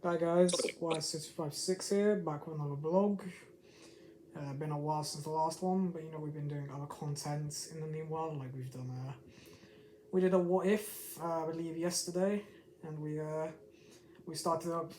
Hi guys, Y656 here, back with another vlog. Been a while since the last one, but you know we've been doing other content in the meanwhile. Like we did a what if, I believe yesterday, and we started up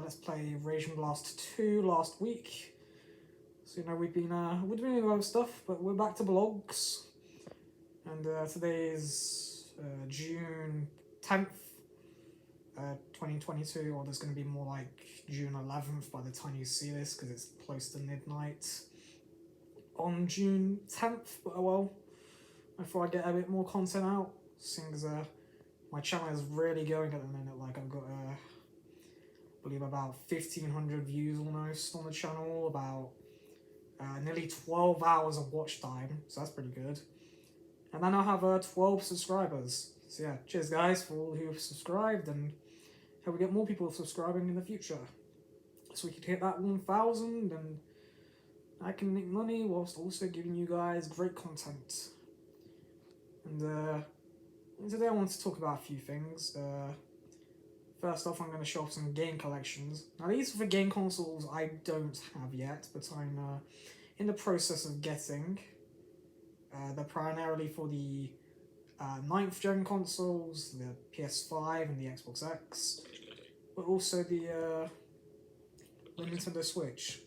Let's Play Raging Blast 2 last week. So you know we're doing a lot of stuff, but we're back to vlogs, and today is June 10th. 2022, or there's going to be more like June 11th by the time you see this because it's close to midnight on June 10th. But oh well, before I get a bit more content out, seeing as my channel is really going at the minute. Like I've got I believe about 1,500 views almost on the channel, about nearly 12 hours of watch time, so that's pretty good. And then I have 12 subscribers. So yeah, cheers guys for all who have subscribed, and hope we get more people subscribing in the future, so we could hit that 1,000 and I can make money whilst also giving you guys great content. And today I want to talk about a few things. First off, I'm going to show off some game collections. Now these are for game consoles I don't have yet, but I'm in the process of getting. They're primarily for the 9th gen consoles, the PS5 and the Xbox X, but also the Nintendo Switch.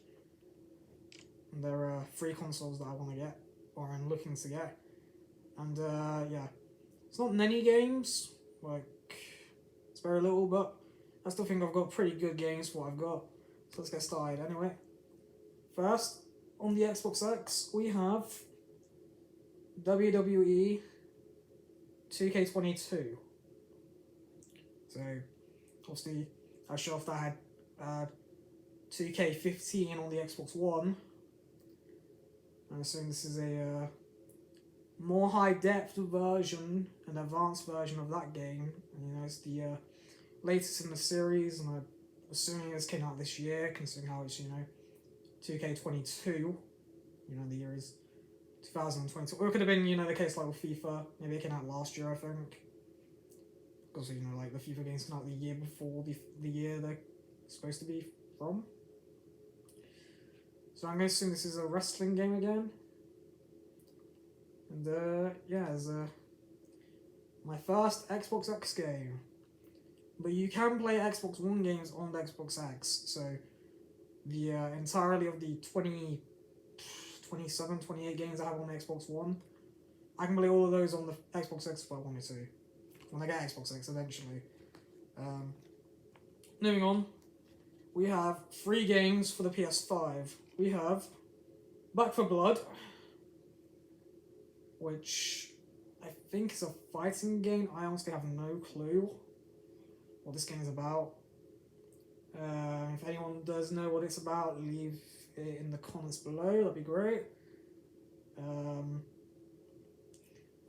And there are 3 consoles that I want to get, or I'm looking to get. And yeah, it's not many games, like, it's very little, but I still think I've got pretty good games for what I've got. So let's get started anyway. First, on the Xbox X, we have WWE 2K22. So, obviously, I showed off that I had 2K15 on the Xbox One. I'm assuming this is a more high-depth version, an advanced version of that game. And, you know, it's the latest in the series, and I'm assuming it's came out this year, considering how it's, you know, 2K22. You know, the year is 2022. Or it could have been, you know, the case like with FIFA. Maybe it came out last year, I think. Because, you know, like the FIFA games come out the year before the year they're supposed to be from. So I'm going to assume this is a wrestling game again. And yeah, it's my first Xbox X game. But you can play Xbox One games on the Xbox X. So the entirely of the 27, 28 games I have on the Xbox One, I can play all of those on the Xbox X if I wanted to. When I get Xbox X eventually. Moving on, we have 3 games for the PS5. We have Back 4 Blood, which I think is a fighting game. I honestly have no clue what this game is about. If anyone does know what it's about, leave it in the comments below, that'd be great.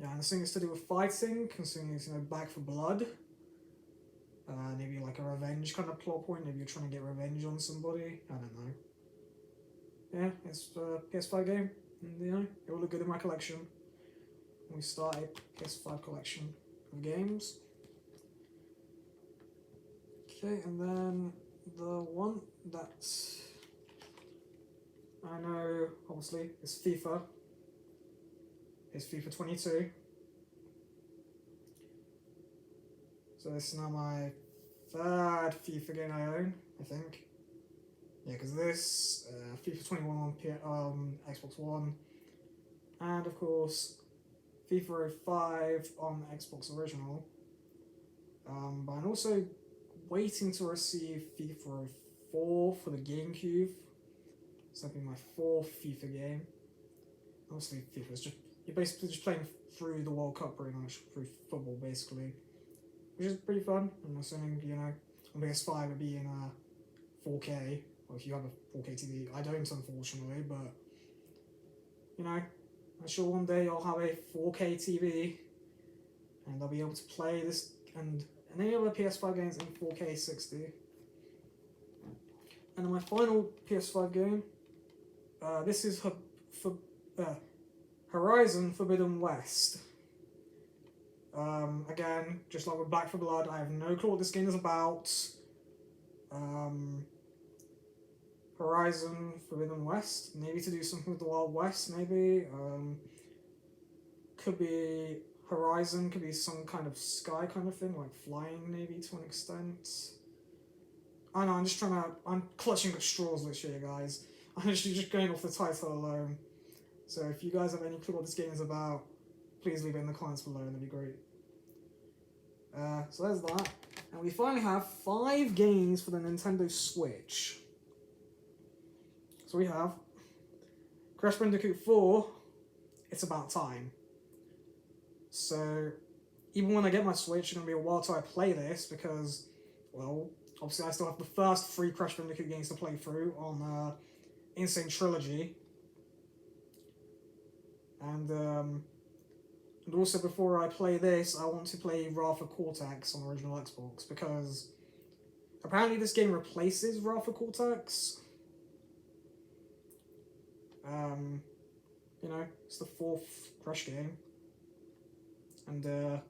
Yeah, I'm assuming it's to do with fighting, considering it's, you know, Back 4 Blood. Maybe like a revenge kind of plot point, maybe you're trying to get revenge on somebody, I don't know. Yeah, it's a PS5 game, and you know, it will look good in my collection. We started PS5 collection of games. Okay, and then the one that I know, obviously, is FIFA. It's FIFA 22. So this is now my 3rd FIFA game I own, I think. Yeah, because this, FIFA 21 on Xbox One, and of course, FIFA 05 on Xbox Original. But I'm also waiting to receive FIFA 04 for the GameCube. So that'll be my 4th FIFA game. Obviously, FIFA is just, you're basically just playing through the World Cup pretty much, through football basically, which is pretty fun. I'm assuming, you know, on PS5 it'd be in 4K, or if you have a 4K TV. I don't, unfortunately, but you know, I'm sure one day I'll have a 4K TV and I'll be able to play this and any other PS5 games in 4K 60. And then my final PS5 game, this is Horizon Forbidden West. Again, just like with Back 4 Blood, I have no clue what this game is about. Horizon Forbidden West, maybe to do something with the Wild West, maybe. Could be Horizon, could be some kind of sky kind of thing, like flying maybe to an extent. I know, I'm clutching at straws literally, guys. I'm literally just going off the title alone. So if you guys have any clue what this game is about, please leave it in the comments below, that'd be great. So there's that. And we finally have 5 games for the Nintendo Switch. So we have Crash Bandicoot 4, It's About Time. So even when I get my Switch, it's going to be a while till I play this because, well, obviously I still have the first 3 Crash Bandicoot games to play through on Insane Trilogy. And also before I play this, I want to play Wrath of Cortex on original Xbox because apparently this game replaces Wrath of Cortex. You know, it's the 4th Crash game. And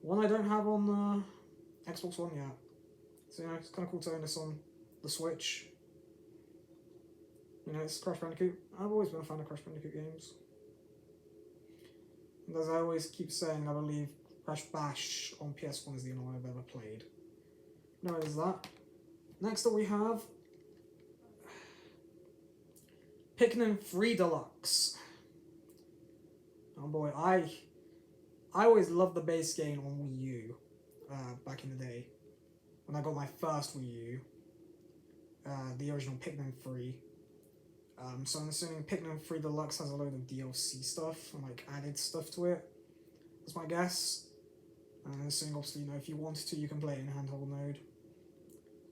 one I don't have on Xbox One yet. So, you know, it's kind of cool to own this on the Switch. You know, it's Crash Bandicoot. I've always been a fan of Crash Bandicoot games. And as I always keep saying, I believe Crash Bash on PS1 is the only one I've ever played. No, there's that. Next up we have Pikmin 3 Deluxe. Oh boy, I always loved the base game on Wii U back in the day. When I got my first Wii U, the original Pikmin 3. So I'm assuming Pikmin 3 Deluxe has a load of DLC stuff and like added stuff to it. That's my guess. And I'm assuming obviously, you know, if you wanted to, you can play it in handheld mode.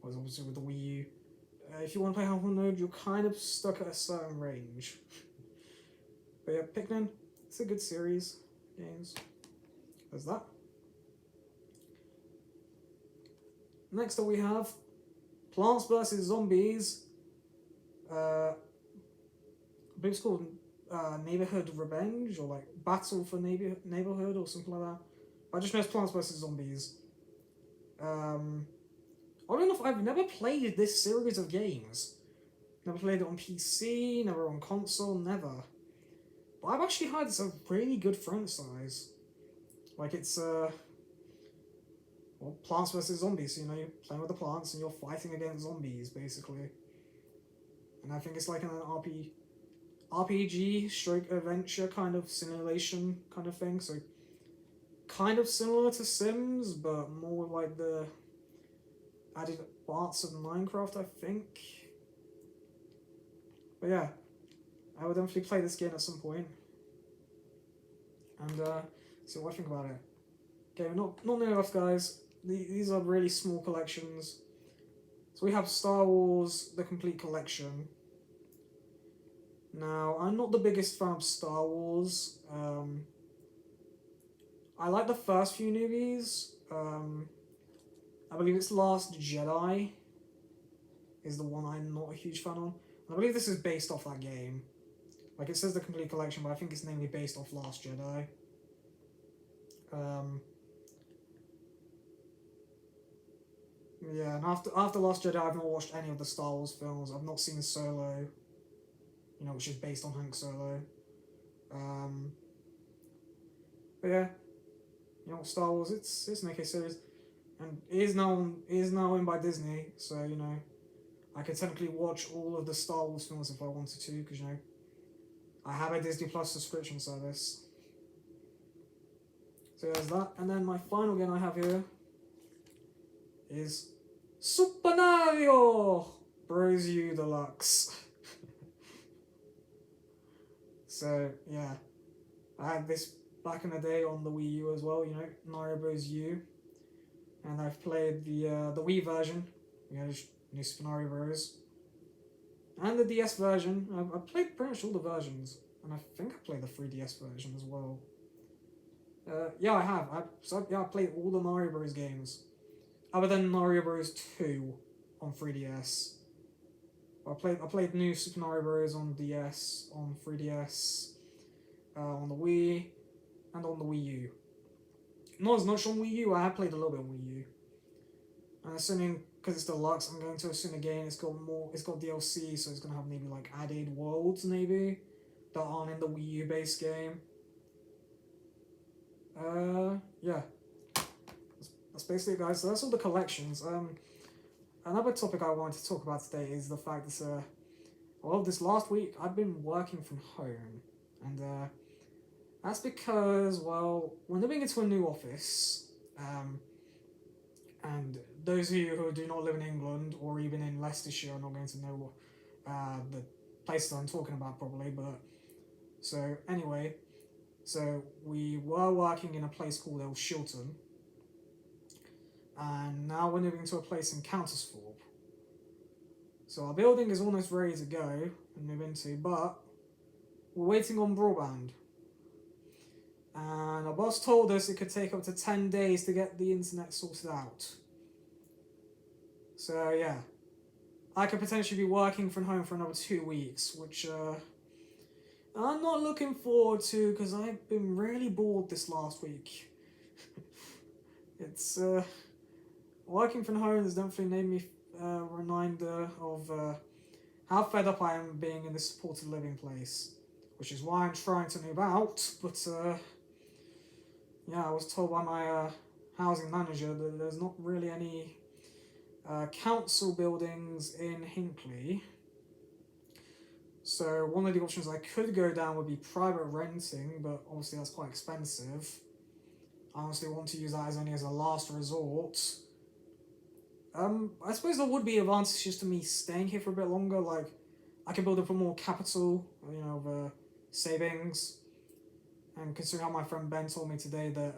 Whereas obviously with the Wii U, if you want to play handheld mode, you're kind of stuck at a certain range. But yeah, Pikmin, it's a good series of games. There's that. Next up we have Plants vs. Zombies. I believe it's called Neighborhood Revenge, or like Battle for Neighborhood, or something like that. I just know it's Plants vs. Zombies. Oddly enough, I've never played this series of games. Never played it on PC, never on console, never. But I've actually heard it's a really good franchise. Like it's well, Plants vs. Zombies, so, you know, you're playing with the plants and you're fighting against zombies, basically. And I think it's like an RPG stroke adventure kind of simulation kind of thing, so kind of similar to Sims, but more like the added parts of Minecraft, I think. But yeah, I would definitely play this game at some point. And see what I think about it. Okay, not near enough, guys. These are really small collections. So we have Star Wars, the complete collection. Now, I'm not the biggest fan of Star Wars. I like the first few movies. I believe it's Last Jedi is the one I'm not a huge fan of. And I believe this is based off that game. Like, it says the complete collection, but I think it's namely based off Last Jedi. Yeah, and after Last Jedi, I've not watched any of the Star Wars films. I've not seen Solo, you know, which is based on Han Solo. But yeah, you know, Star Wars, it's an okay series, and it is now owned by Disney, so you know, I could technically watch all of the Star Wars films if I wanted to, because you know, I have a Disney Plus subscription service. So there's that, and then my final game I have here is Super Mario Bros. U Deluxe. So yeah, I had this back in the day on the Wii U as well. You know, Mario Bros. U, and I've played the Wii version. You know, New Super Mario Bros. And the DS version. I've played pretty much all the versions, and I think I played the 3DS version as well. Yeah, I have. I played all the Mario Bros. Games, other than Mario Bros. 2 on 3DS. I played New Super Mario Bros. On DS, on 3DS, on the Wii, and on the Wii U. Not as much on Wii U. I have played a little bit on Wii U. And assuming because it's deluxe, I'm going to assume again it's got DLC, so it's gonna have maybe like added worlds maybe that aren't in the Wii U base game. Yeah, that's basically it, guys. So that's all the collections. Another topic I wanted to talk about today is the fact that well, this last week I've been working from home, and that's because, well, we're moving into a new office, and those of you who do not live in England or even in Leicestershire are not going to know the places I'm talking about probably, but so anyway, so we were working in a place called El Shilton, and now we're moving to a place in Countersthorpe. So our building is almost ready to go and move into, but we're waiting on broadband. And our boss told us it could take up to 10 days to get the internet sorted out. So yeah, I could potentially be working from home for another 2 weeks, which I'm not looking forward to because I've been really bored this last week. It's working from home has definitely made me a reminder of how fed up I am being in this supported living place, which is why I'm trying to move out. But yeah, I was told by my housing manager that there's not really any council buildings in Hinckley. So one of the options I could go down would be private renting, but obviously that's quite expensive. I honestly want to use that as only as a last resort. I suppose there would be advantages to me staying here for a bit longer. Like, I could build up a more capital, savings. And considering how my friend Ben told me today that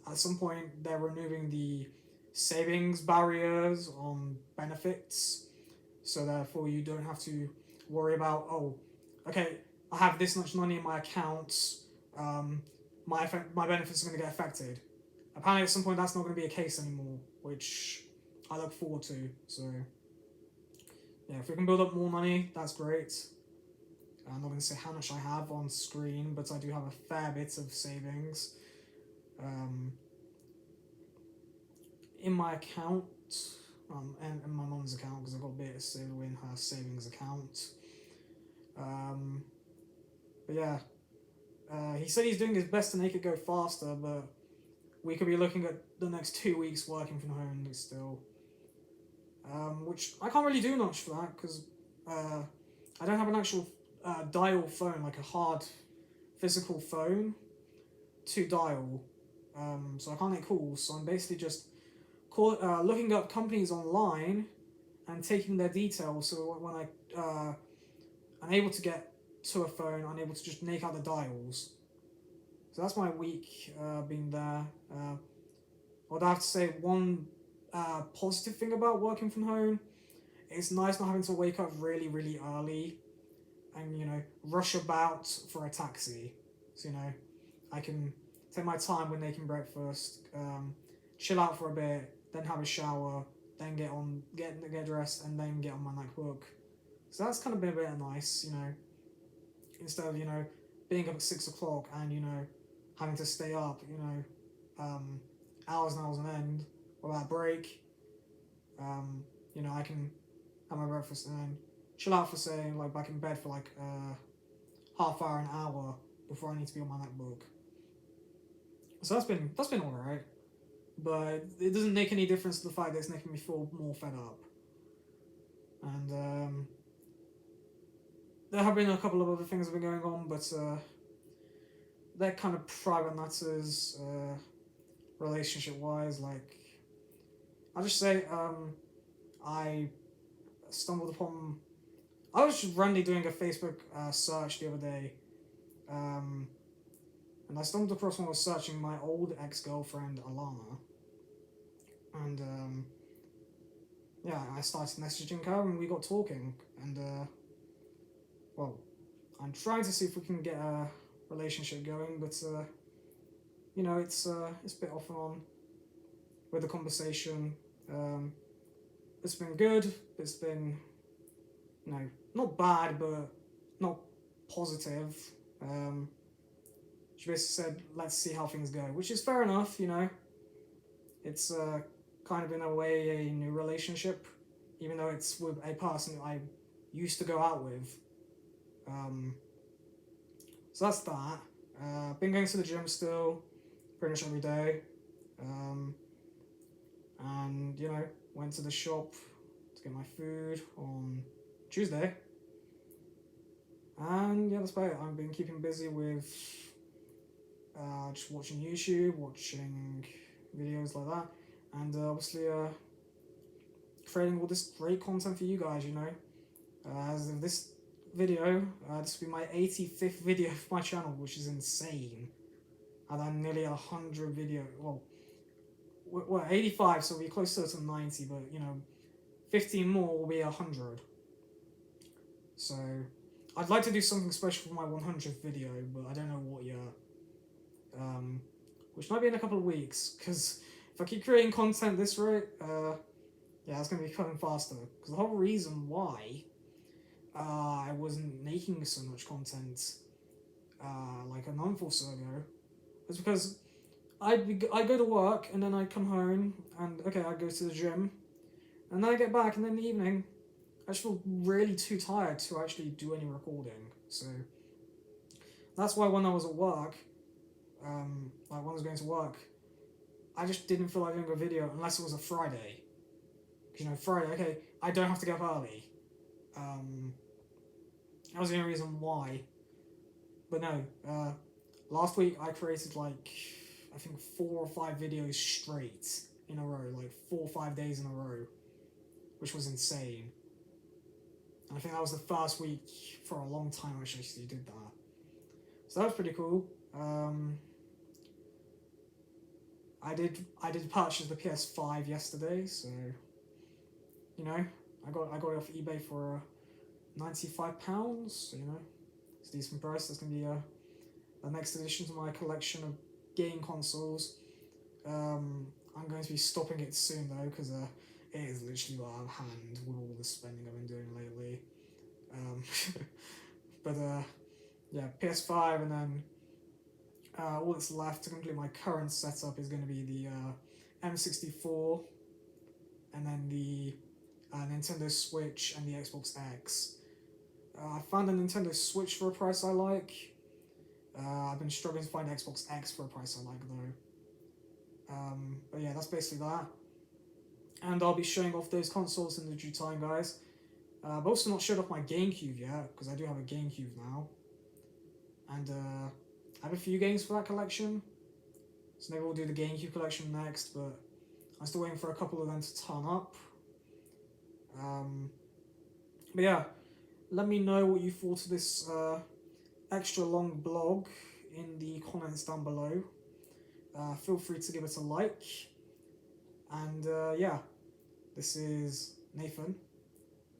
at some point they're removing the savings barriers on benefits, so therefore you don't have to worry about, oh, okay, I have this much money in my accounts, my benefits are going to get affected. Apparently at some point that's not going to be a case anymore, which I look forward to. So yeah, if we can build up more money, that's great. I'm not going to say how much I have on screen, but I do have a fair bit of savings in my account, and in my mum's account, because I've got a bit still in her savings account. But yeah, he said he's doing his best to make it go faster, but we could be looking at the next 2 weeks working from home still. Which I can't really do much for that, because I don't have an actual dial phone, like a hard physical phone to dial, so I can't make calls. So I'm basically just looking up companies online and taking their details. So when I'm able to get to a phone, I'm able to just make out the dials. So that's my week being there. I'd have to say one positive thing about working from home. It's nice not having to wake up really, really early and rush about for a taxi. So I can take my time when making breakfast, chill out for a bit, then have a shower, then get dressed, and then get on my MacBook. So that's kind of been a bit nice, instead of being up at 6 o'clock and having to stay up, hours and hours on end without break. I can have my breakfast and then chill out for back in bed for half hour, an hour before I need to be on my MacBook. So that's been alright, but it doesn't make any difference to the fact that it's making me feel more fed up. And there have been a couple of other things that have been going on, but they're kind of private matters, relationship wise. I'll just say I stumbled upon. I was just randomly doing a Facebook search the other day, and I stumbled across when I was searching my old ex-girlfriend Alana, and yeah, I started messaging her and we got talking, and well, I'm trying to see if we can get a relationship going, but it's a bit off and on with the conversation. It's been good. It's been not bad, but not positive. She basically said, let's see how things go, which is fair enough. It's kind of in a way a new relationship, even though it's with a person I used to go out with. So that's that. Been going to the gym still, pretty much every day. And went to the shop to get my food on Tuesday. And yeah, that's about it. I've been keeping busy with just watching YouTube, watching videos like that, and obviously creating all this great content for you guys. As of this video, this will be my 85th video for my channel, which is insane. I've done nearly 100 video. Well, 85, so we'll be closer to 90, but 15 more will be 100. So I'd like to do something special for my 100th video, but I don't know what yet. Which might be in a couple of weeks, because if I keep creating content this rate, yeah, it's going to be coming faster. Because the whole reason why I wasn't making so much content like a month or so ago is because I go to work, and then I come home, and okay, I go to the gym, and then I get back, and then in the evening, I just feel really too tired to actually do any recording. So that's why when I was at work, like when I was going to work, I just didn't feel like doing a video unless it was a Friday. Because Friday, okay, I don't have to get up early. That was the only reason why. But no, last week I created like, I think 4 or 5 videos straight in a row, like 4 or 5 days in a row, which was insane. And I think that was the first week for a long time I actually did that. So that was pretty cool. I did purchase the PS5 yesterday, so I got it off eBay for £95. So it's a decent price. That's gonna be the next addition to my collection of game consoles. I'm going to be stopping it soon though, because it is literally out of hand with all the spending I've been doing lately. But yeah, PS5, and then all that's left to complete my current setup is going to be the M64, and then the Nintendo Switch and the Xbox X. I found a Nintendo Switch for a price I like. I've been struggling to find Xbox X for a price I like though. But yeah, that's basically that. And I'll be showing off those consoles in the due time, guys. I've also not showed off my GameCube yet, because I do have a GameCube now. And I have a few games for that collection. So maybe we'll do the GameCube collection next, but I'm still waiting for a couple of them to turn up. But yeah, let me know what you thought of this extra long blog in the comments down below. Feel free to give it a like. And yeah, this is Nathan,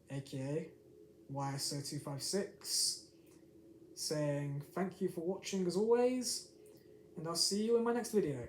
aka YSO256, saying thank you for watching as always, and I'll see you in my next video.